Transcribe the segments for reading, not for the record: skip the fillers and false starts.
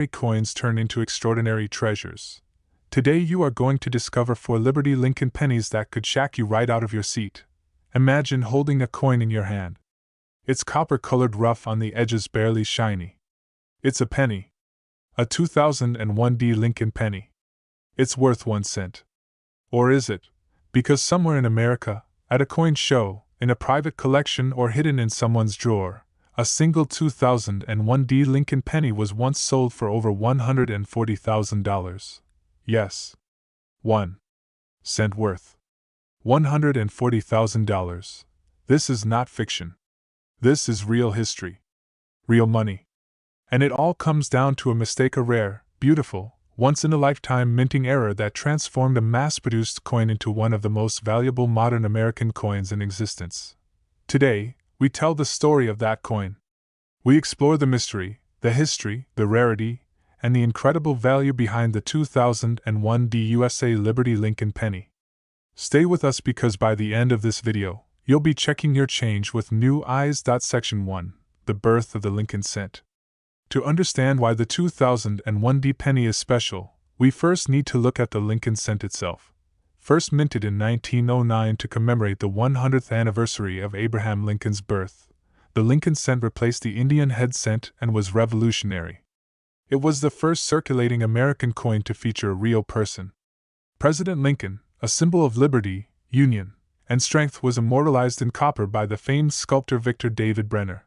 coins turn into extraordinary treasures. Today you are going to discover 4 Liberty Lincoln pennies that could shack you right out of your seat. Imagine holding a coin in your hand. It's copper-colored, rough on the edges, barely shiny. It's a penny. A 2001 Lincoln penny. It's worth 1 cent. Or is it? Because somewhere in America, at a coin show, in a private collection, or hidden in someone's drawer, a single 2001 Lincoln penny was once sold for over $140,000. Yes. 1 cent worth. $140,000. This is not fiction. This is real history. Real money. And it all comes down to a mistake, a rare, beautiful, once-in-a-lifetime minting error that transformed a mass-produced coin into one of the most valuable modern American coins in existence. Today, we tell the story of that coin. We explore the mystery, the history, the rarity, and the incredible value behind the 2001 USA Liberty Lincoln penny. Stay with us, because by the end of this video, you'll be checking your change with new eyes. Section 1. The birth of the Lincoln cent. To understand why the 2001 penny is special, we first need to look at the Lincoln cent itself. First minted in 1909 to commemorate the 100th anniversary of Abraham Lincoln's birth, the Lincoln cent replaced the Indian head cent and was revolutionary. It was the first circulating American coin to feature a real person. President Lincoln, a symbol of liberty, union, and strength, was immortalized in copper by the famed sculptor Victor David Brenner.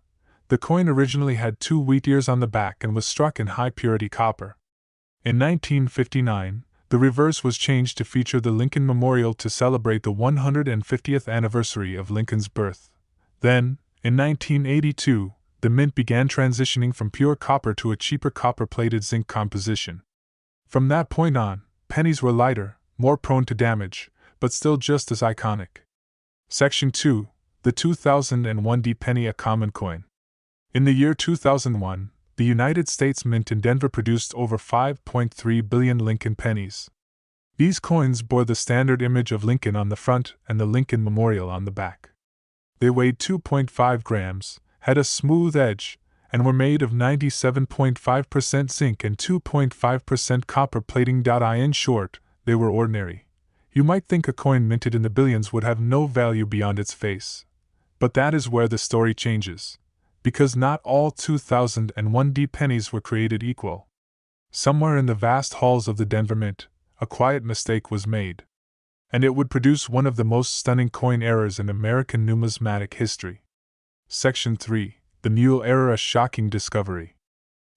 The coin originally had 2 wheat ears on the back and was struck in high-purity copper. In 1959, the reverse was changed to feature the Lincoln Memorial to celebrate the 150th anniversary of Lincoln's birth. Then, in 1982, the mint began transitioning from pure copper to a cheaper copper-plated zinc composition. From that point on, pennies were lighter, more prone to damage, but still just as iconic. Section 2. The 2001 penny, a common coin. In the year 2001, the United States Mint in Denver produced over 5.3 billion Lincoln pennies. These coins bore the standard image of Lincoln on the front and the Lincoln Memorial on the back. They weighed 2.5 grams, had a smooth edge, and were made of 97.5% zinc and 2.5% copper plating. In short, they were ordinary. You might think a coin minted in the billions would have no value beyond its face. But that is where the story changes. Because not all 2001 pennies were created equal. Somewhere in the vast halls of the Denver Mint, a quiet mistake was made. And it would produce one of the most stunning coin errors in American numismatic history. Section 3. The Mule Error, a shocking discovery.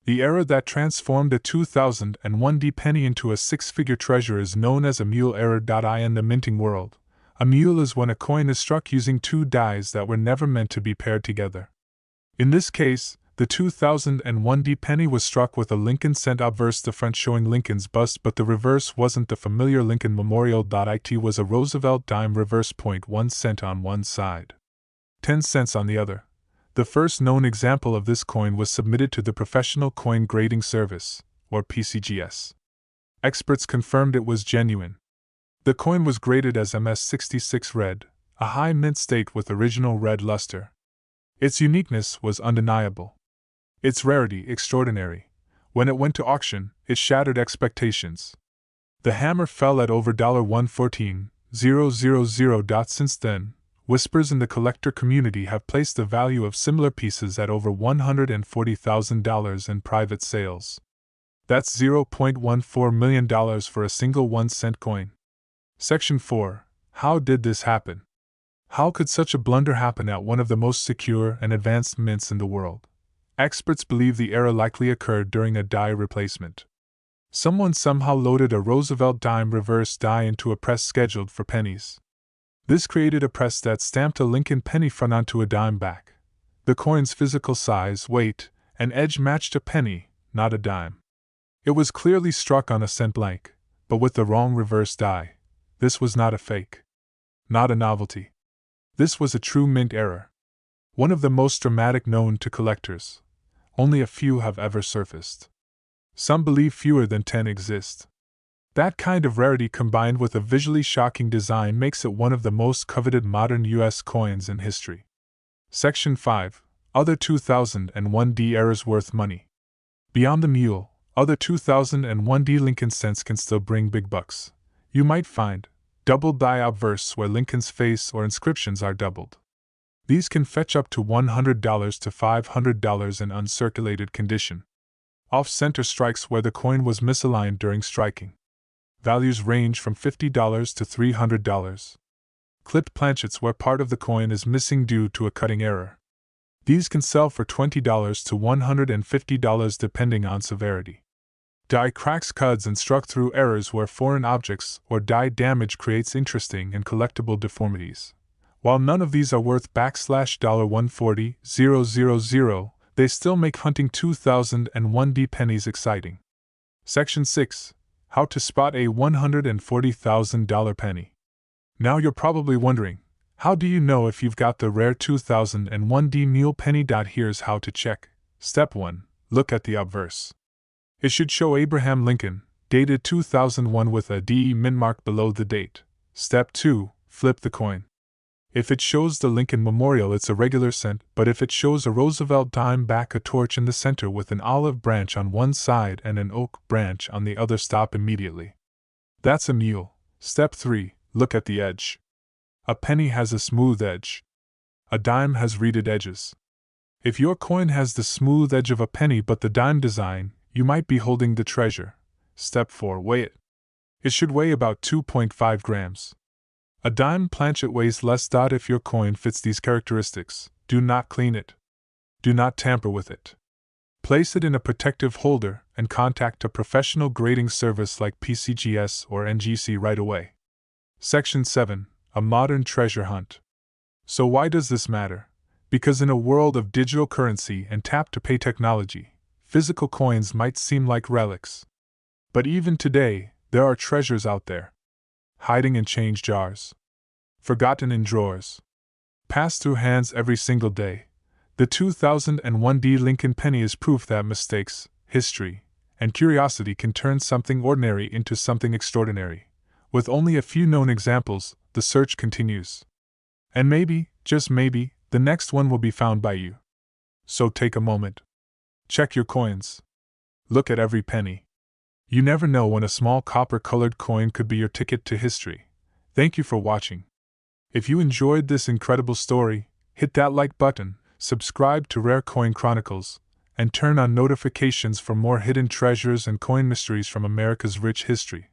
The error that transformed a 2001 penny into a 6-figure treasure is known as a mule error. In the minting world, a mule is when a coin is struck using 2 dies that were never meant to be paired together. In this case, the 2001 penny was struck with a Lincoln cent obverse, the front showing Lincoln's bust, but the reverse wasn't the familiar Lincoln Memorial. It was a Roosevelt dime reverse, 0.1 cent on one side, 10 cents on the other. The first known example of this coin was submitted to the Professional Coin Grading Service, or PCGS. Experts confirmed it was genuine. The coin was graded as MS66 red, a high mint state with original red luster. Its uniqueness was undeniable. Its rarity extraordinary. When it went to auction, it shattered expectations. The hammer fell at over $114,000. Since then, whispers in the collector community have placed the value of similar pieces at over $140,000 in private sales. That's $0.14 million for a single 1-cent coin. Section 4. How did this happen? How could such a blunder happen at one of the most secure and advanced mints in the world? Experts believe the error likely occurred during a die replacement. Someone somehow loaded a Roosevelt dime reverse die into a press scheduled for pennies. This created a press that stamped a Lincoln penny front onto a dime back. The coin's physical size, weight, and edge matched a penny, not a dime. It was clearly struck on a cent blank, but with the wrong reverse die. This was not a fake. Not a novelty. This was a true mint error. One of the most dramatic known to collectors. Only a few have ever surfaced. Some believe fewer than 10 exist. That kind of rarity combined with a visually shocking design makes it one of the most coveted modern U.S. coins in history. Section 5. Other 2001 errors worth money. Beyond the mule, Other 2001D Lincoln cents can still bring big bucks. You might find doubled die obverse where Lincoln's face or inscriptions are doubled. These can fetch up to $100 to $500 in uncirculated condition. Off-center strikes where the coin was misaligned during striking. Values range from $50 to $300. Clipped planchets where part of the coin is missing due to a cutting error. These can sell for $20 to $150 depending on severity. Die cracks, cuts, and struck through errors where foreign objects or die damage creates interesting and collectible deformities. While none of these are worth $140,000, they still make hunting 2001D pennies exciting. Section 6. How to spot a $140,000 penny. Now you're probably wondering, how do you know if you've got the rare 2001D mule penny? Here's how to check. Step 1. Look at the obverse. It should show Abraham Lincoln, dated 2001 with a DE mint mark below the date. Step 2. Flip the coin. If it shows the Lincoln Memorial, it's a regular cent, but if it shows a Roosevelt dime back, a torch in the center with an olive branch on one side and an oak branch on the other, stop immediately. That's a mule. Step 3. Look at the edge. A penny has a smooth edge. A dime has reeded edges. If your coin has the smooth edge of a penny but the dime design, you might be holding the treasure. Step 4. Weigh it. It should weigh about 2.5 grams. A dime planchet weighs less. If your coin fits these characteristics, do not clean it. Do not tamper with it. Place it in a protective holder and contact a professional grading service like PCGS or NGC right away. Section 7. A modern treasure hunt. So why does this matter? Because in a world of digital currency and tap-to-pay technology, physical coins might seem like relics. But even today, there are treasures out there. Hiding in change jars. Forgotten in drawers. Passed through hands every single day. The 2001D Lincoln penny is proof that mistakes, history, and curiosity can turn something ordinary into something extraordinary. With only a few known examples, the search continues. And maybe, just maybe, the next one will be found by you. So take a moment. Check your coins. Look at every penny. You never know when a small copper-colored coin could be your ticket to history. Thank you for watching. If you enjoyed this incredible story, hit that like button, subscribe to Rare Coin Chronicles, and turn on notifications for more hidden treasures and coin mysteries from America's rich history.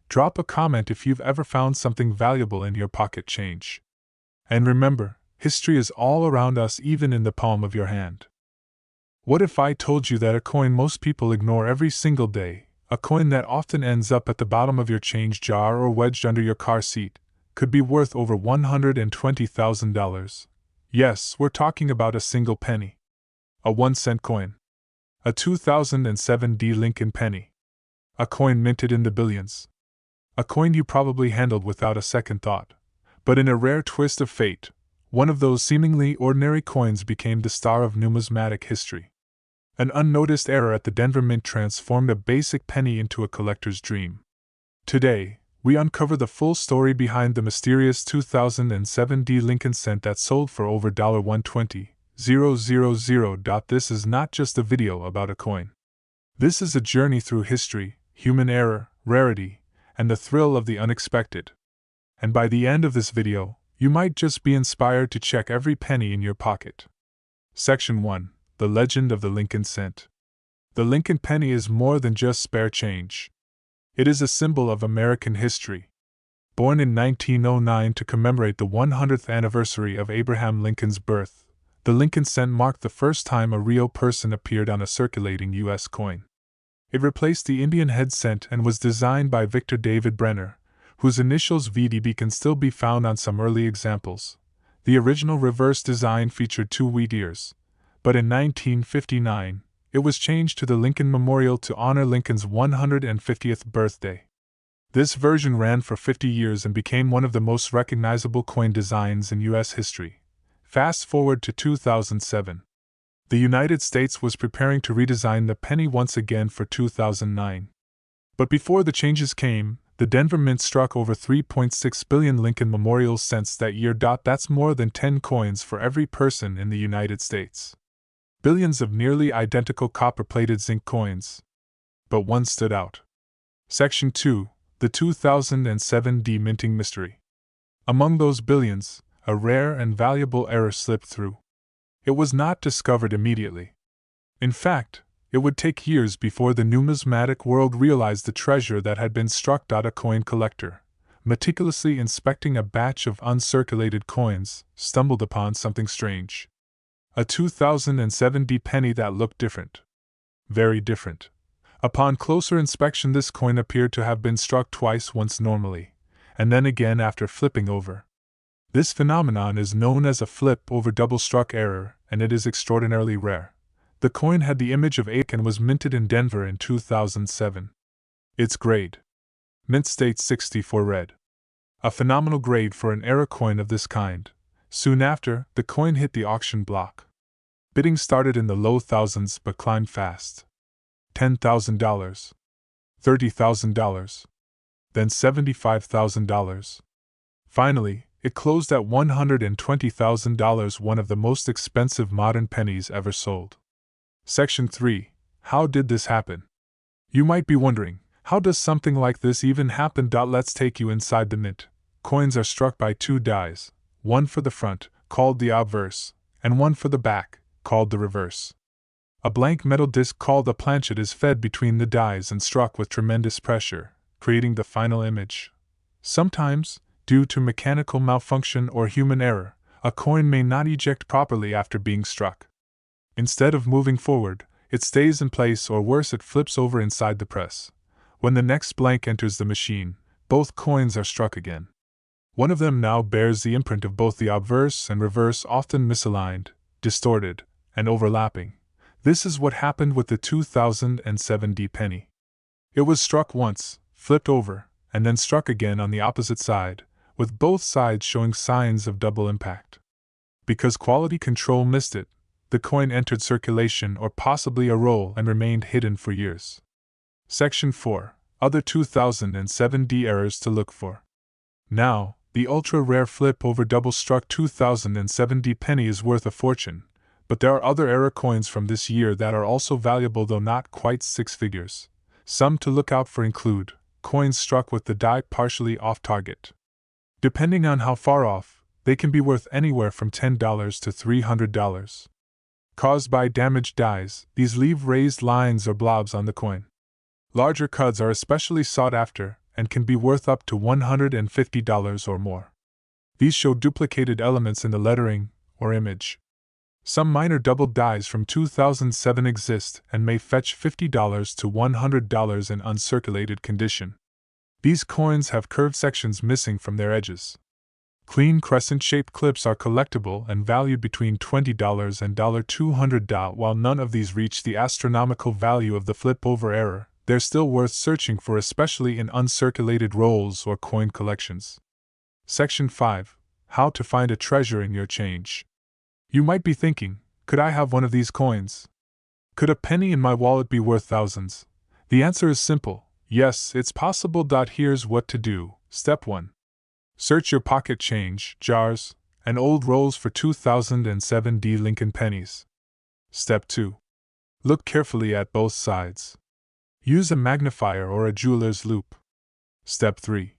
Drop a comment if you've ever found something valuable in your pocket change. And remember, history is all around us, even in the palm of your hand. What if I told you that a coin most people ignore every single day, a coin that often ends up at the bottom of your change jar or wedged under your car seat, could be worth over $120,000? Yes, we're talking about a single penny. A 1-cent coin. A 2007D Lincoln penny. A coin minted in the billions. A coin you probably handled without a second thought. But in a rare twist of fate, one of those seemingly ordinary coins became the star of numismatic history. An unnoticed error at the Denver Mint transformed a basic penny into a collector's dream. Today, we uncover the full story behind the mysterious 2007D Lincoln cent that sold for over $120,000. This is not just a video about a coin. This is a journey through history, human error, rarity, and the thrill of the unexpected. And by the end of this video, you might just be inspired to check every penny in your pocket. Section 1. The Legend of the Lincoln Cent. The Lincoln penny is more than just spare change. It is a symbol of American history. Born in 1909 to commemorate the 100th anniversary of Abraham Lincoln's birth, the Lincoln cent marked the first time a real person appeared on a circulating U.S. coin. It replaced the Indian head cent and was designed by Victor David Brenner, whose initials VDB can still be found on some early examples. The original reverse design featured 2 wheat ears, but in 1959, it was changed to the Lincoln Memorial to honor Lincoln's 150th birthday. This version ran for 50 years and became one of the most recognizable coin designs in U.S. history. Fast forward to 2007. The United States was preparing to redesign the penny once again for 2009. But before the changes came, the Denver Mint struck over 3.6 billion Lincoln Memorial cents that year. That's more than 10 coins for every person in the United States. Billions of nearly identical copper-plated zinc coins. but one stood out. Section 2. The 2007 Minting Mystery. Among those billions, a rare and valuable error slipped through. It was not discovered immediately. In fact, it would take years before the numismatic world realized the treasure that had been struck. A coin collector, meticulously inspecting a batch of uncirculated coins, stumbled upon something strange. A 2007 penny that looked different. Very different. Upon closer inspection, this coin appeared to have been struck twice, once normally, and then again after flipping over. This phenomenon is known as a flip-over double-struck error, and it is extraordinarily rare. The coin had the image of Ake and was minted in Denver in 2007. Its grade. Mint state 64 red. A phenomenal grade for an error coin of this kind. Soon after, the coin hit the auction block. Bidding started in the low thousands but climbed fast. $10,000. $30,000. Then $75,000. Finally, it closed at $120,000, one of the most expensive modern pennies ever sold. Section 3. How did this happen? You might be wondering, how does something like this even happen? Let's take you inside the mint. Coins are struck by two dies, one for the front, called the obverse, and one for the back, called the reverse. A blank metal disc called a planchet is fed between the dies and struck with tremendous pressure, creating the final image. Sometimes, due to mechanical malfunction or human error, a coin may not eject properly after being struck. Instead of moving forward, it stays in place, or worse, it flips over inside the press. When the next blank enters the machine, both coins are struck again. One of them now bears the imprint of both the obverse and reverse, often misaligned, distorted, and overlapping. This is what happened with the 2007 penny. It was struck once, flipped over, and then struck again on the opposite side, with both sides showing signs of double impact. Because quality control missed it, the coin entered circulation or possibly a roll and remained hidden for years. Section 4. Other 2007 errors to look for. Now, the ultra-rare flip-over double-struck 2007 penny is worth a fortune, but there are other error coins from this year that are also valuable, though not quite six figures. Some to look out for include coins struck with the die partially off target. Depending on how far off, they can be worth anywhere from $10 to $300. Caused by damaged dies, these leave raised lines or blobs on the coin. Larger cuts are especially sought after and can be worth up to $150 or more. These show duplicated elements in the lettering or image. Some minor double dies from 2007 exist and may fetch $50 to $100 in uncirculated condition. These coins have curved sections missing from their edges. Clean crescent-shaped clips are collectible and valued between $20 and $200. While none of these reach the astronomical value of the flip-over error, they're still worth searching for, especially in uncirculated rolls or coin collections. Section 5. How to find a treasure in your change. You might be thinking, could I have one of these coins? Could a penny in my wallet be worth thousands? The answer is simple. Yes, it's possible. Here's what to do. Step 1. Search your pocket change, jars, and old rolls for 2007 Lincoln pennies. Step 2. Look carefully at both sides. Use a magnifier or a jeweler's loupe. Step 3.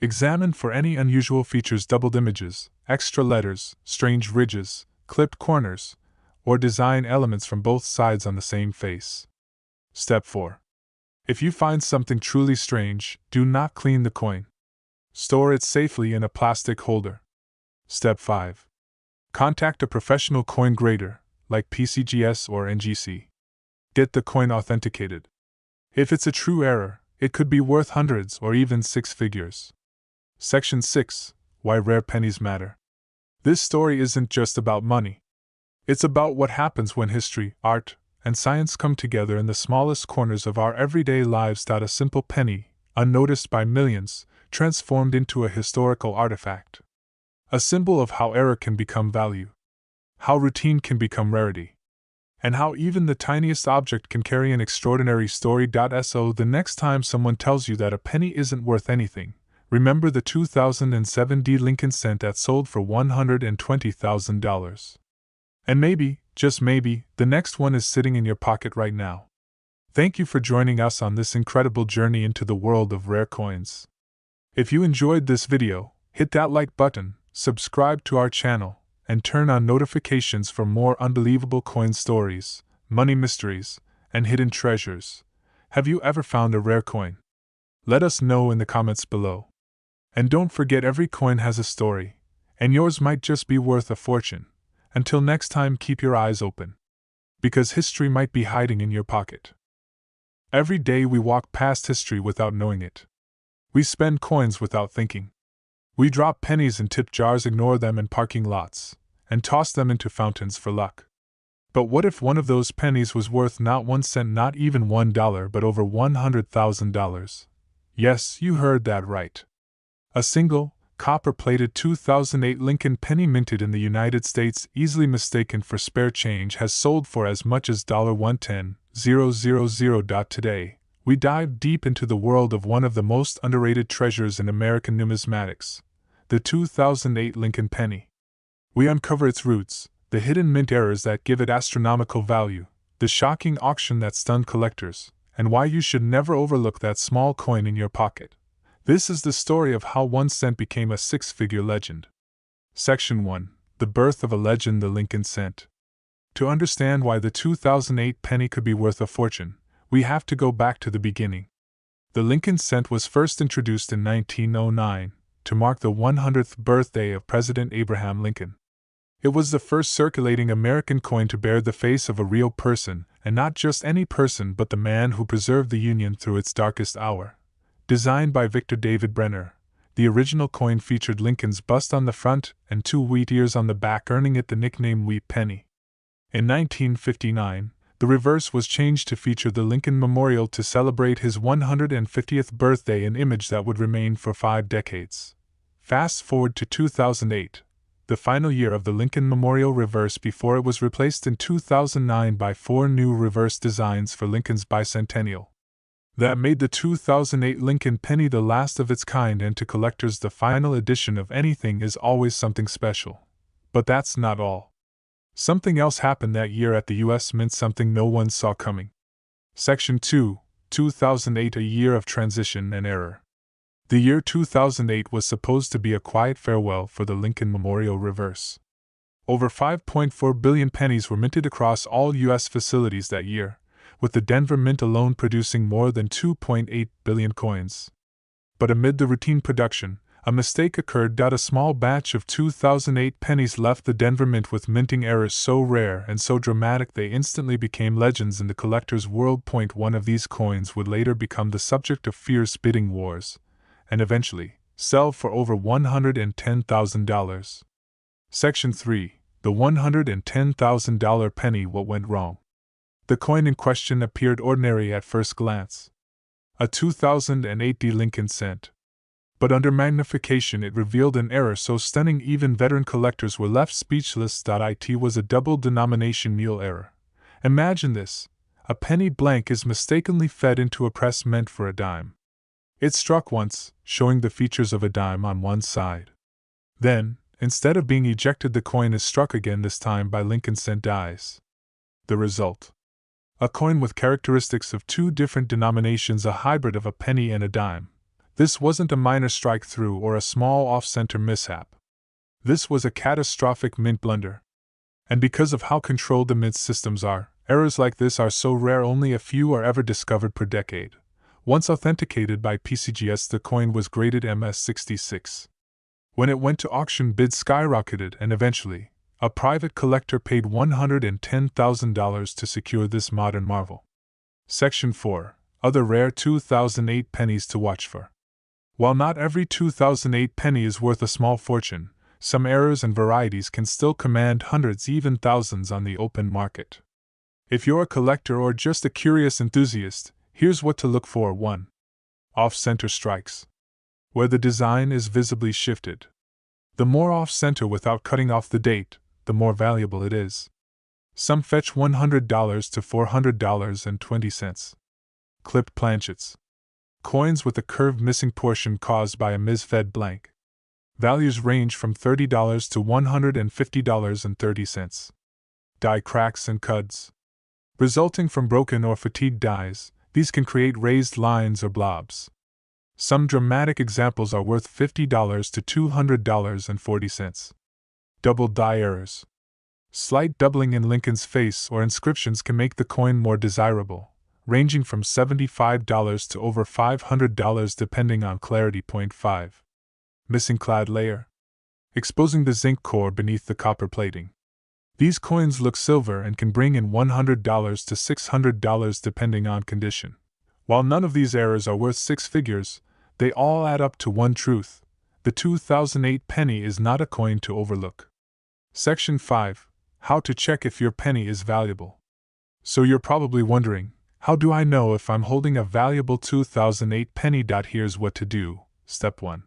Examine for any unusual features: doubled images, extra letters, strange ridges, clipped corners, or design elements from both sides on the same face. Step 4. If you find something truly strange, do not clean the coin. Store it safely in a plastic holder. Step 5. Contact a professional coin grader, like PCGS or NGC. Get the coin authenticated. If it's a true error, it could be worth hundreds or even six figures. Section 6. Why rare pennies matter. This story isn't just about money. It's about what happens when history, art, and science come together in the smallest corners of our everyday lives. A simple penny, unnoticed by millions, transformed into a historical artifact. A symbol of how error can become value, how routine can become rarity, and how even the tiniest object can carry an extraordinary story. So the next time someone tells you that a penny isn't worth anything, remember the 2007 Lincoln cent that sold for $120,000. And maybe, just maybe, the next one is sitting in your pocket right now. Thank you for joining us on this incredible journey into the world of rare coins. If you enjoyed this video, hit that like button, subscribe to our channel, and turn on notifications for more unbelievable coin stories, money mysteries, and hidden treasures. Have you ever found a rare coin? Let us know in the comments below. And don't forget, every coin has a story, and yours might just be worth a fortune. Until next time, keep your eyes open, because history might be hiding in your pocket. Every day we walk past history without knowing it. We spend coins without thinking. We drop pennies in tip jars, ignore them in parking lots, and toss them into fountains for luck. But what if one of those pennies was worth not 1 cent, not even $1, but over $100,000? Yes, you heard that right. A single, copper-plated 2008 Lincoln penny minted in the United States, easily mistaken for spare change, has sold for as much as $110,000. Today, we dive deep into the world of one of the most underrated treasures in American numismatics, the 2008 Lincoln penny. We uncover its roots, the hidden mint errors that give it astronomical value, the shocking auction that stunned collectors, and why you should never overlook that small coin in your pocket. This is the story of how 1 cent became a six-figure legend. Section 1. The birth of a legend, the Lincoln cent. To understand why the 2008 penny could be worth a fortune, we have to go back to the beginning. The Lincoln cent was first introduced in 1909 to mark the 100th birthday of President Abraham Lincoln. It was the first circulating American coin to bear the face of a real person, and not just any person, but the man who preserved the Union through its darkest hour. Designed by Victor David Brenner, the original coin featured Lincoln's bust on the front and 2 wheat ears on the back, earning it the nickname Wheat Penny. In 1959, the reverse was changed to feature the Lincoln Memorial to celebrate his 150th birthday, an image that would remain for 5 decades. Fast forward to 2008, the final year of the Lincoln Memorial reverse, before it was replaced in 2009 by 4 new reverse designs for Lincoln's bicentennial. That made the 2008 Lincoln penny the last of its kind, and to collectors the final edition of anything is always something special. But that's not all. Something else happened that year at the US Mint, something no one saw coming. Section 2. 2008, a year of transition and error. The year 2008 was supposed to be a quiet farewell for the Lincoln Memorial reverse. Over 5.4 billion pennies were minted across all US facilities that year, with the Denver Mint alone producing more than 2.8 billion coins. But amid the routine production, a mistake occurred. A small batch of 2008 pennies left the Denver Mint with minting errors so rare and so dramatic they instantly became legends in the collector's world. One of these coins would later become the subject of fierce bidding wars, and eventually sell for over $110,000. Section 3. The $110,000 penny. What went wrong? The coin in question appeared ordinary at first glance. A 2008 Lincoln cent. But under magnification it revealed an error so stunning even veteran collectors were left speechless. It was a double denomination mule error. Imagine this: a penny blank is mistakenly fed into a press meant for a dime. It struck once, showing the features of a dime on one side. Then, instead of being ejected, the coin is struck again, this time by Lincoln cent dies. The result: a coin with characteristics of 2 different denominations, a hybrid of a penny and a dime. This wasn't a minor strike-through or a small off-center mishap. This was a catastrophic mint blunder. And because of how controlled the mint systems are, errors like this are so rare, only a few are ever discovered per decade. Once authenticated by PCGS, the coin was graded MS66. When it went to auction, bids skyrocketed, and eventually, a private collector paid $110,000 to secure this modern marvel. Section 4. Other rare 2008 pennies to watch for. While not every 2008 penny is worth a small fortune, some errors and varieties can still command hundreds, even thousands on the open market. If you're a collector or just a curious enthusiast, here's what to look for. 1. Off-center strikes. Where the design is visibly shifted. The more off-center without cutting off the date, the more valuable it is. Some fetch $100 to $400.20. Clipped planchets. Coins with a curved missing portion caused by a misfed blank. Values range from $30 to $150.30. Die cracks and cuds. Resulting from broken or fatigued dies, these can create raised lines or blobs. Some dramatic examples are worth $50 to $200.40. Double die errors. Slight doubling in Lincoln's face or inscriptions can make the coin more desirable, ranging from $75 to over $500 depending on clarity. 5. Missing clad layer. Exposing the zinc core beneath the copper plating. These coins look silver and can bring in $100 to $600 depending on condition. While none of these errors are worth six figures, they all add up to one truth: the 2008 penny is not a coin to overlook. Section 5. How to check if your penny is valuable. So you're probably wondering, how do I know if I'm holding a valuable 2008 penny? Here's what to do. Step 1.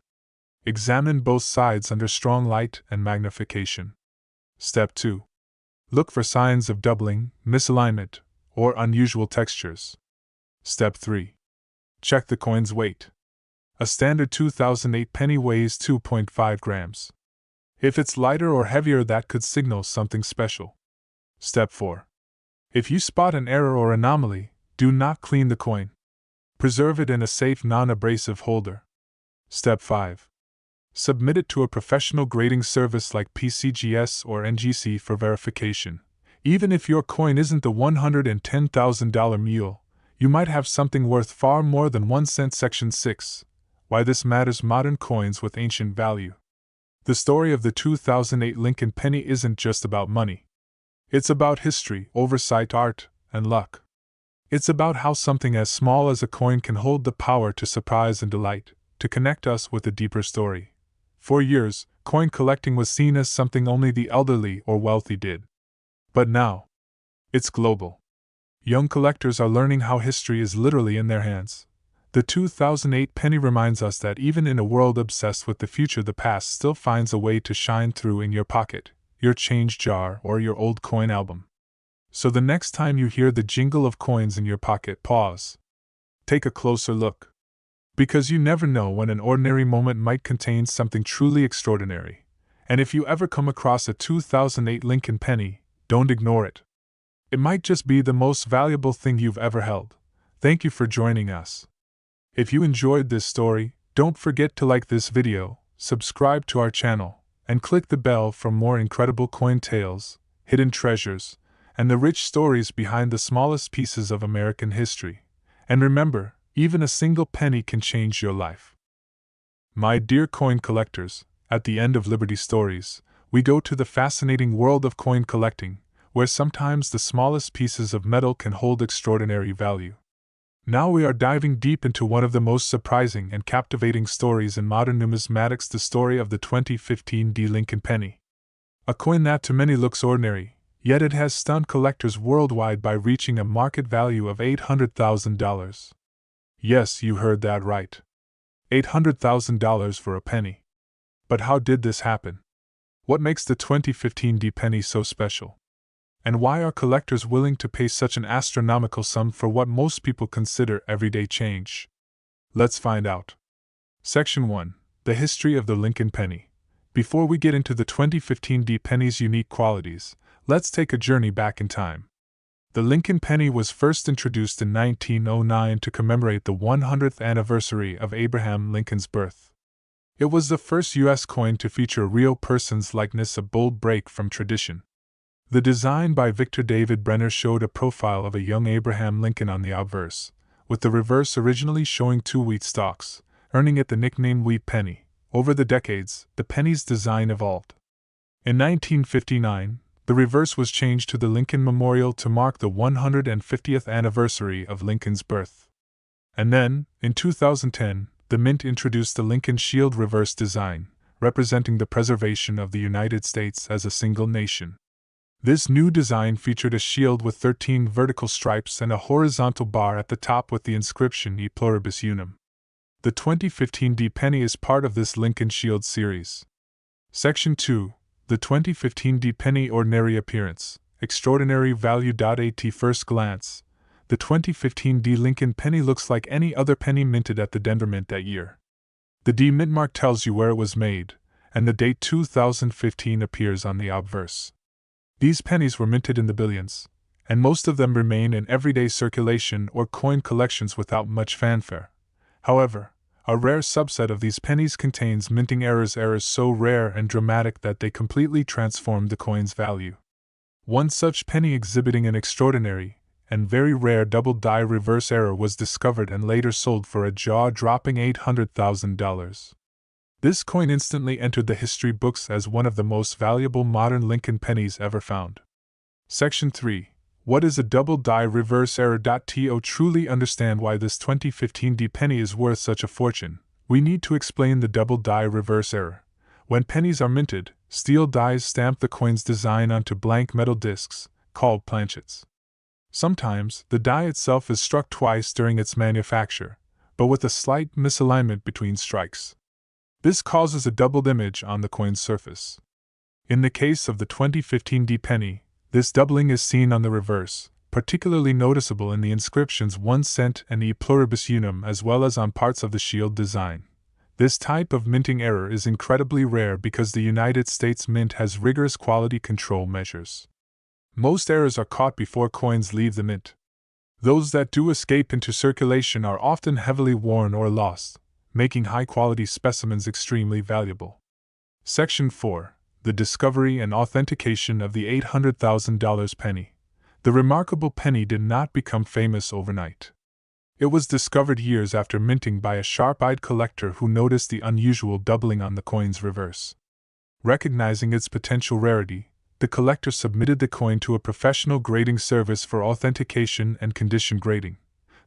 Examine both sides under strong light and magnification. Step 2. Look for signs of doubling, misalignment, or unusual textures. Step 3. Check the coin's weight. A standard 2008 penny weighs 2.5 grams. If it's lighter or heavier, that could signal something special. Step 4. If you spot an error or anomaly, do not clean the coin. Preserve it in a safe, non-abrasive holder. Step 5. Submit it to a professional grading service like PCGS or NGC for verification. Even if your coin isn't the $110,000 mule, you might have something worth far more than 1 cent. Section 6. Why this matters: modern coins with ancient value. The story of the 2008 Lincoln penny isn't just about money. It's about history, oversight, art, and luck. It's about how something as small as a coin can hold the power to surprise and delight, to connect us with a deeper story. For years, coin collecting was seen as something only the elderly or wealthy did. But now, it's global. Young collectors are learning how history is literally in their hands. The 2008 penny reminds us that even in a world obsessed with the future, the past still finds a way to shine through in your pocket, your change jar, or your old coin album. So the next time you hear the jingle of coins in your pocket, pause. Take a closer look. Because you never know when an ordinary moment might contain something truly extraordinary. And if you ever come across a 2008 Lincoln penny, don't ignore it. It might just be the most valuable thing you've ever held. Thank you for joining us. If you enjoyed this story, don't forget to like this video, subscribe to our channel, and click the bell for more incredible coin tales, hidden treasures, and the rich stories behind the smallest pieces of American history. And remember, even a single penny can change your life. My dear coin collectors, at the end of Liberty Stories, we go to the fascinating world of coin collecting, where sometimes the smallest pieces of metal can hold extraordinary value. Now we are diving deep into one of the most surprising and captivating stories in modern numismatics, the story of the 2015 Lincoln penny. A coin that to many looks ordinary, yet it has stunned collectors worldwide by reaching a market value of $800,000. Yes, you heard that right. $800,000 for a penny. But how did this happen? What makes the 2015 penny so special? And why are collectors willing to pay such an astronomical sum for what most people consider everyday change? Let's find out. Section 1. The history of the Lincoln penny. Before we get into the 2015 penny's unique qualities, let's take a journey back in time. The Lincoln penny was first introduced in 1909 to commemorate the 100th anniversary of Abraham Lincoln's birth. It was the first U.S. coin to feature a real person's likeness, a bold break from tradition. The design by Victor David Brenner showed a profile of a young Abraham Lincoln on the obverse, with the reverse originally showing 2 wheat stalks, earning it the nickname Wheat Penny. Over the decades, the penny's design evolved. In 1959, the reverse was changed to the Lincoln Memorial to mark the 150th anniversary of Lincoln's birth. And then, in 2010, the Mint introduced the Lincoln Shield reverse design, representing the preservation of the United States as a single nation. This new design featured a shield with 13 vertical stripes and a horizontal bar at the top with the inscription E Pluribus Unum. The 2015 penny is part of this Lincoln Shield series. Section 2. The 2015 penny ordinary appearance, extraordinary value. At first glance, the 2015 Lincoln penny looks like any other penny minted at the Denver Mint that year. The mint mark tells you where it was made, and the date 2015 appears on the obverse. These pennies were minted in the billions, and most of them remain in everyday circulation or coin collections without much fanfare. However, a rare subset of these pennies contains minting errors so rare and dramatic that they completely transform the coin's value. One such penny exhibiting an extraordinary and very rare double die reverse error was discovered and later sold for a jaw-dropping $800,000. This coin instantly entered the history books as one of the most valuable modern Lincoln pennies ever found. Section 3. What is a double die reverse error? To truly understand why this 2015 D penny is worth such a fortune, we need to explain the double die reverse error. When pennies are minted, steel dies stamp the coin's design onto blank metal discs, called planchets. Sometimes, the die itself is struck twice during its manufacture, but with a slight misalignment between strikes. This causes a doubled image on the coin's surface. In the case of the 2015 D penny, this doubling is seen on the reverse, particularly noticeable in the inscriptions 1 cent and E pluribus unum as well as on parts of the shield design. This type of minting error is incredibly rare because the United States Mint has rigorous quality control measures. Most errors are caught before coins leave the mint. Those that do escape into circulation are often heavily worn or lost, making high-quality specimens extremely valuable. Section 4. The discovery and authentication of the $800,000 penny. The remarkable penny did not become famous overnight. It was discovered years after minting by a sharp-eyed collector who noticed the unusual doubling on the coin's reverse. Recognizing its potential rarity, the collector submitted the coin to a professional grading service for authentication and condition grading.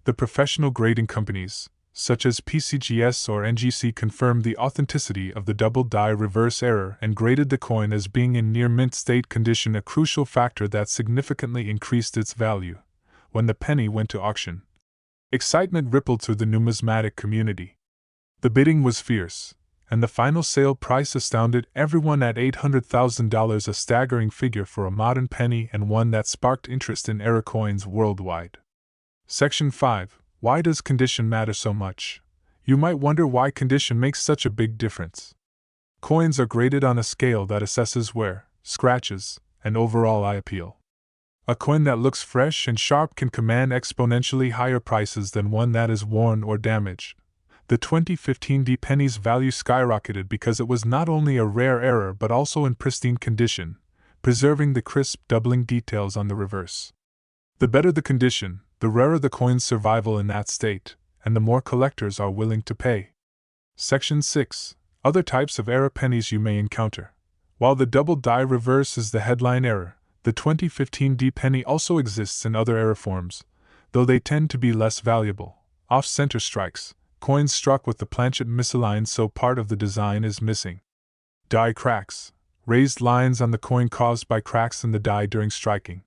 The professional grading companies, such as PCGS or NGC, confirmed the authenticity of the double die reverse error and graded the coin as being in near mint state condition, a crucial factor that significantly increased its value. When the penny went to auction, excitement rippled through the numismatic community. The bidding was fierce, and the final sale price astounded everyone at $800,000, a staggering figure for a modern penny and one that sparked interest in error coins worldwide. Section 5. Why does condition matter so much? You might wonder why condition makes such a big difference. Coins are graded on a scale that assesses wear, scratches, and overall eye appeal. A coin that looks fresh and sharp can command exponentially higher prices than one that is worn or damaged. The 2015 D penny's value skyrocketed because it was not only a rare error but also in pristine condition, preserving the crisp doubling details on the reverse. The better the condition, the rarer the coin's survival in that state, and the more collectors are willing to pay. Section 6. Other types of error pennies you may encounter. While the double die reverse is the headline error, the 2015 D penny also exists in other error forms, though they tend to be less valuable. Off-center strikes, coins struck with the planchet misaligned so part of the design is missing. Die cracks, raised lines on the coin caused by cracks in the die during striking.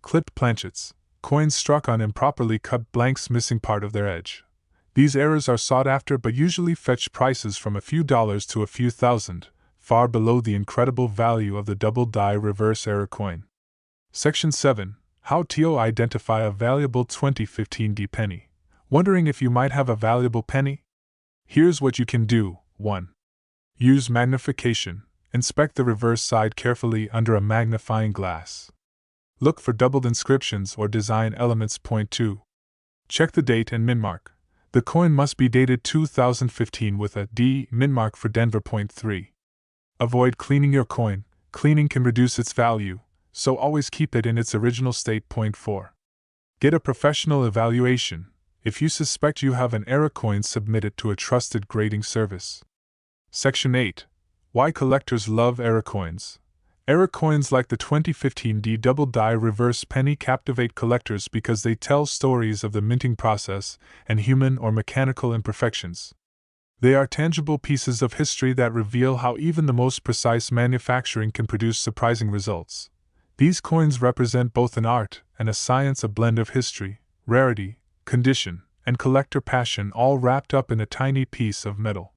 Clipped planchets, coins struck on improperly cut blanks missing part of their edge. These errors are sought after but usually fetch prices from a few dollars to a few thousand, far below the incredible value of the double die reverse error coin. Section 7. How to identify a valuable 2015 D penny. Wondering if you might have a valuable penny? Here's what you can do. 1. Use magnification. Inspect the reverse side carefully under a magnifying glass. Look for doubled inscriptions or design elements. 2. Check the date and minmark. The coin must be dated 2015 with a D minmark for Denver. 3. Avoid cleaning your coin. Cleaning can reduce its value, so always keep it in its original state. 4. Get a professional evaluation. If you suspect you have an error coin, submit it to a trusted grading service. Section 8. Why collectors love error coins. Error coins like the 2015 D double die reverse penny captivate collectors because they tell stories of the minting process and human or mechanical imperfections. They are tangible pieces of history that reveal how even the most precise manufacturing can produce surprising results. These coins represent both an art and a science, a blend of history, rarity, condition, and collector passion, all wrapped up in a tiny piece of metal.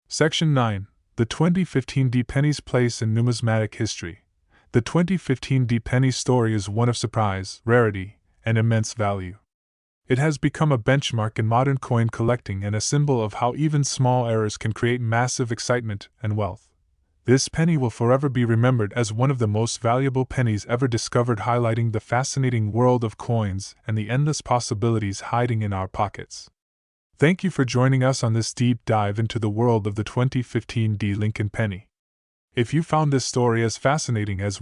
Section 9. The 2015 D penny's place in numismatic history. The 2015 D penny story is one of surprise, rarity, and immense value. It has become a benchmark in modern coin collecting and a symbol of how even small errors can create massive excitement and wealth. This penny will forever be remembered as one of the most valuable pennies ever discovered, highlighting the fascinating world of coins and the endless possibilities hiding in our pockets. Thank you for joining us on this deep dive into the world of the 2015 D. Lincoln penny. If you found this story as fascinating as